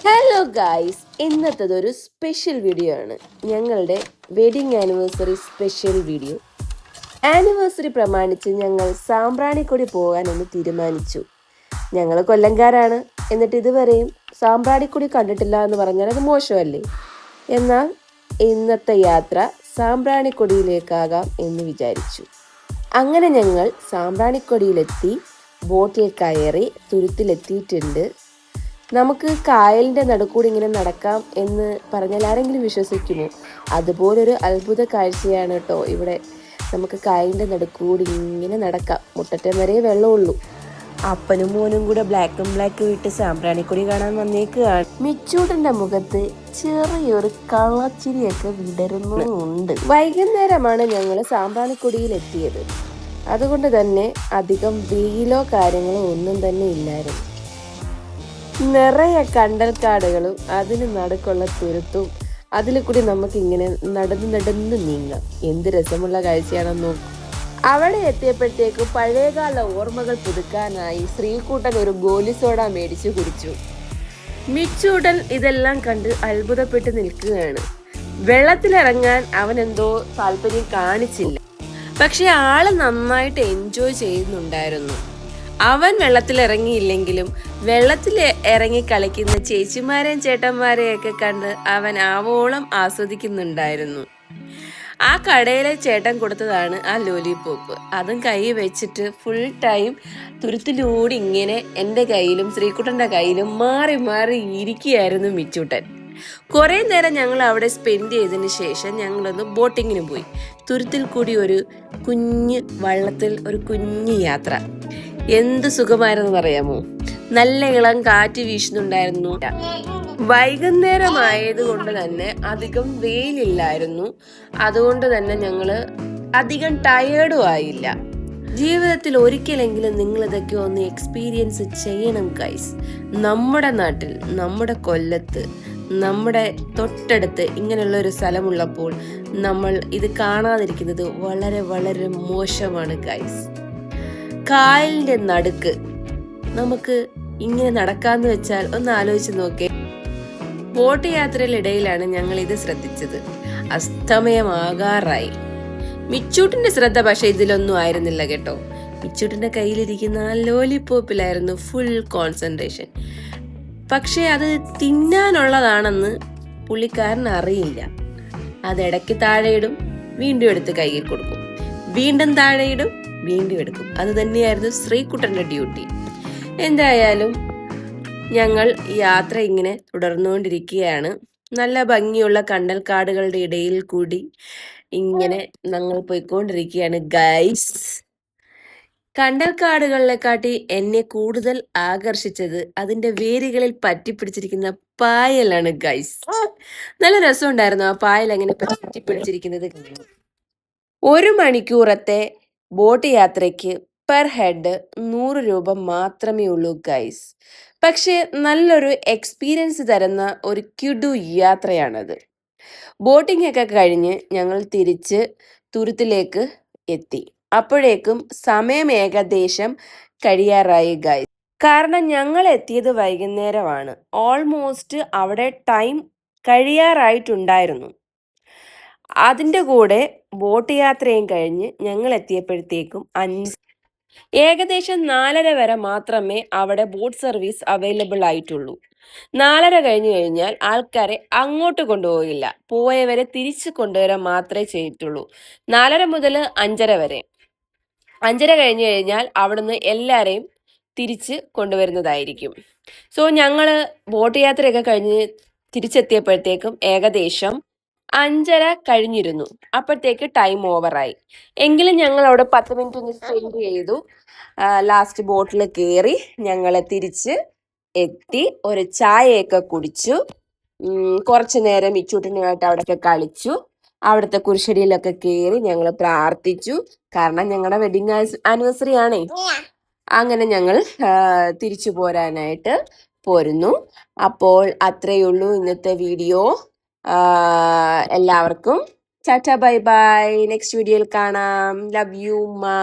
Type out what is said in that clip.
Hello guys, ഇന്നത്തേതൊരു special video ആണ്. ഞങ്ങളുടെ wedding anniversary special video. Anniversary പ്രമാണിച്ച് ഞങ്ങൾ സാമ്പ്രാണിക്കൊടി പോകാനൊന്ന് തീരുമാനിച്ചു. ഞങ്ങൾ കൊല്ലംകാരാണ്, എന്നിട്ട് ഇതുവരെയും സാമ്പ്രാണിക്കൊടി കണ്ടിട്ടില്ല എന്ന് പറഞ്ഞാൽ അത് മോശമല്ലേ? എന്നാൽ ഇന്നത്തെ യാത്ര സാമ്പ്രാണിക്കൊടിയിലേക്കാകാം എന്ന് വിചാരിച്ചു. അങ്ങനെ ഞങ്ങൾ സാമ്പ്രാണിക്കൊടിയിലെത്തി, ബോട്ടിൽ കയറി തുരുത്തിലെത്തിയിട്ടുണ്ട്. നമുക്ക് കായലിൻ്റെ നടുക്കൂടി ഇങ്ങനെ നടക്കാം എന്ന് പറഞ്ഞാൽ ആരെങ്കിലും വിശ്വസിക്കുമോ? അതുപോലൊരു അത്ഭുത കാഴ്ചയാണ് കേട്ടോ ഇവിടെ. നമുക്ക് കായലിൻ്റെ നടുക്കൂടി ഇങ്ങനെ നടക്കാം. മുട്ടറ്റം വരെ വെള്ളമുള്ളൂ. അപ്പനും മോനും കൂടെ ബ്ലാക്ക് വിട്ട് സാമ്പ്രാണിക്കൊടി കാണാൻ വന്നേക്കുകയാണ്. മിച്ചൂട്ടൻ്റെ മുഖത്ത് ചെറിയൊരു കള്ളച്ചിരിയൊക്കെ വിടരുന്നുണ്ട്. വൈകുന്നേരമാണ് ഞങ്ങൾ സാമ്പ്രാണിക്കൊടിയിൽ എത്തിയത്. അതുകൊണ്ട് തന്നെ അധികം വെയിലോ കാര്യങ്ങളോ ഒന്നും തന്നെ ഇല്ലായിരുന്നു. നിറയെ കണ്ടൽക്കാടുകളും അതിന് നടുക്കുള്ള തുരുത്തും അതിൽ കൂടി നമുക്കിങ്ങനെ നടന്ന് നീങ്ങാം. എന്ത് രസമുള്ള കാഴ്ചയാണെന്ന് നോക്കും. അവിടെ എത്തിയപ്പോഴത്തേക്ക് പഴയകാല ഓർമ്മകൾ പുതുക്കാനായി ശ്രീകുട്ടൻ ഒരു ഗോലി സോഡ മേടിച്ചു കുടിച്ചു. മിച്ചൂട്ടൻ ഇതെല്ലാം കണ്ട് അത്ഭുതപ്പെട്ട് നിൽക്കുകയാണ്. വെള്ളത്തിലിറങ്ങാൻ അവൻ എന്തോ താല്പര്യം കാണിച്ചില്ല, പക്ഷെ ആള് നന്നായിട്ട് എൻജോയ് ചെയ്യുന്നുണ്ടായിരുന്നു. അവൻ വെള്ളത്തിലിറങ്ങിയില്ലെങ്കിലും വെള്ളത്തിൽ ഇറങ്ങി കളിക്കുന്ന ചേച്ചിമാരെയും ചേട്ടന്മാരെയൊക്കെ കണ്ട് അവൻ ആവോളം ആസ്വദിക്കുന്നുണ്ടായിരുന്നു. ആ കടയിലെ ചേട്ടൻ കൊടുത്തതാണ് ആ ലോലിപോപ്പ്. അതും കൈ വെച്ചിട്ട് ഫുൾ ടൈം തുരുത്തിലൂടെ ഇങ്ങനെ എൻ്റെ കയ്യിലും ശ്രീകുട്ടൻ്റെ കയ്യിലും മാറി മാറി ഇരിക്കുകയായിരുന്നു മിച്ചൂട്ടൻ. കുറേ നേരം ഞങ്ങൾ അവിടെ സ്പെൻഡ് ചെയ്തതിന് ശേഷം ഞങ്ങളൊന്ന് ബോട്ടിങ്ങിന് പോയി. തുരുത്തിൽ കൂടി ഒരു കുഞ്ഞ് വള്ളത്തിൽ ഒരു കുഞ്ഞ് യാത്ര. എന്ത് സുഖമായിരുന്നു പറയാമോ? നല്ല ഇളം കാറ്റ് വീശുന്നുണ്ടായിരുന്നു. വൈകുന്നേരമായത് കൊണ്ട് തന്നെ അധികം വെയിലില്ലായിരുന്നു. അതുകൊണ്ട് തന്നെ ഞങ്ങള് അധികം ടയേർഡും ആയില്ല. ജീവിതത്തിൽ ഒരിക്കലെങ്കിലും നിങ്ങൾ ഇതൊക്കെ ഒന്ന് എക്സ്പീരിയൻസ് ചെയ്യണം ഗൈസ്. നമ്മുടെ നാട്ടിൽ, നമ്മുടെ കൊല്ലത്ത്, നമ്മുടെ തൊട്ടടുത്ത് ഇങ്ങനെയുള്ള ഒരു സ്ഥലമുള്ളപ്പോൾ നമ്മൾ ഇത് കാണാതിരിക്കുന്നത് വളരെ വളരെ മോശമാണ് ഗൈസ്. കായലിന്റെ നടുക്ക് നമുക്ക് ഇങ്ങനെ നടക്കാന്ന് വെച്ചാൽ ഒന്ന് ആലോചിച്ച് നോക്കേ. ബോട്ട് യാത്രയിലിടയിലാണ് ഞങ്ങൾ ഇത് ശ്രദ്ധിച്ചത്. അസ്തമയമാകാറായി. മിച്ചൂട്ടിന്റെ ശ്രദ്ധ പക്ഷെ ഇതിലൊന്നും ആയിരുന്നില്ല കേട്ടോ. മിച്ചൂട്ടിന്റെ കയ്യിലിരിക്കുന്ന ആ ലോലിപോപ്പിലായിരുന്നു ഫുൾ കോൺസെൻട്രേഷൻ. പക്ഷെ അത് തിന്നാനുള്ളതാണെന്ന് പുള്ളിക്കാരൻ അറിയില്ല. അതിടയ്ക്ക് താഴെയിടും, വീണ്ടും എടുത്ത് കയ്യിൽ കൊടുക്കും, വീണ്ടും താഴെയിടും, വീണ്ടും എടുക്കും. അത് തന്നെയായിരുന്നു ശ്രീകുട്ടന്റെ ഡ്യൂട്ടി. എന്തായാലും ഞങ്ങൾ യാത്ര ഇങ്ങനെ തുടർന്നുകൊണ്ടിരിക്കുകയാണ്. നല്ല ഭംഗിയുള്ള കണ്ടൽക്കാടുകളുടെ ഇടയിൽ കൂടി ഇങ്ങനെ ഞങ്ങൾ പോയിക്കൊണ്ടിരിക്കുകയാണ് ഗൈസ്. കണ്ടൽക്കാടുകളിലെക്കാട്ടി എന്നെ കൂടുതൽ ആകർഷിച്ചത് അതിന്റെ വേരുകളിൽ പറ്റിപ്പിടിച്ചിരിക്കുന്ന പായലാണ് ഗൈസ്. നല്ല രസമുണ്ടായിരുന്നു ആ പായൽ അങ്ങനെ പറ്റിപ്പിടിച്ചിരിക്കുന്നത്. 1 മണിക്കൂറത്തെ ബോട്ട് യാത്രയ്ക്ക് പെർ ഹെഡ് 100 രൂപ മാത്രമേ ഉള്ളൂ ഗൈസ്. പക്ഷേ നല്ലൊരു എക്സ്പീരിയൻസ് തരുന്ന ഒരു കിടു യാത്രയാണത്. ബോട്ടിംഗ് ഒക്കെ കഴിഞ്ഞ് ഞങ്ങൾ തിരിച്ച് തുരുത്തിലേക്ക് എത്തി. അപ്പോഴേക്കും സമയം ഏകദേശം കഴിയാറായി ഗൈസ്. കാരണം ഞങ്ങൾ എത്തിയത് വൈകുന്നേരമാണ്. ഓൾമോസ്റ്റ് അവിടെ ടൈം കഴിയാറായിട്ടുണ്ടായിരുന്നു. അതിൻ്റെ കൂടെ ബോട്ട് യാത്രയും കഴിഞ്ഞ് ഞങ്ങൾ എത്തിയപ്പോഴത്തേക്കും ഏകദേശം 4:30 വരെ മാത്രമേ അവിടെ ബോട്ട് സർവീസ് അവൈലബിൾ ആയിട്ടുള്ളൂ. 4:30 കഴിഞ്ഞു കഴിഞ്ഞാൽ ആൾക്കാരെ അങ്ങോട്ട് കൊണ്ടുപോകില്ല, പോയവരെ തിരിച്ചു കൊണ്ടുവരാൻ മാത്രമേ ചെയ്തിട്ടുള്ളൂ. 4:30 മുതൽ 5:30 വരെ. 5:30 കഴിഞ്ഞു കഴിഞ്ഞാൽ അവിടുന്ന് എല്ലാവരെയും തിരിച്ച് കൊണ്ടുവരുന്നതായിരിക്കും. സോ ഞങ്ങൾ ബോട്ട് യാത്രയൊക്കെ കഴിഞ്ഞ് തിരിച്ചെത്തിയപ്പോഴത്തേക്കും ഏകദേശം 5:30 കഴിഞ്ഞിരുന്നു. അപ്പോഴത്തേക്ക് ടൈം ഓവറായി. എങ്കിലും ഞങ്ങൾ അവിടെ 10 മിനിറ്റ് ഒന്ന് സ്പെൻഡ് ചെയ്തു. ലാസ്റ്റ് ബോട്ടിൽ കയറി ഞങ്ങൾ തിരിച്ച് എത്തി. ഒരു ചായയൊക്കെ കുടിച്ചു. കുറച്ചു നേരം മിച്ചൂട്ടിനുമായിട്ട് അവിടെയൊക്കെ കളിച്ചു. അവിടുത്തെ കുരിശടിയിലൊക്കെ കയറി ഞങ്ങൾ പ്രാർത്ഥിച്ചു. കാരണം ഞങ്ങളുടെ വെഡിങ് ആനിവേഴ്സറി ആണേ. അങ്ങനെ ഞങ്ങൾ തിരിച്ചു പോരാനായിട്ട് പോരുന്നു. അപ്പോൾ അത്രയേ ഉള്ളൂ ഇന്നത്തെ വീഡിയോ. എല്ലാവർക്കും ടാറ്റ ബൈ ബൈ. നെക്സ്റ്റ് വീഡിയോയിൽ കാണാം. ലവ് യു മാ.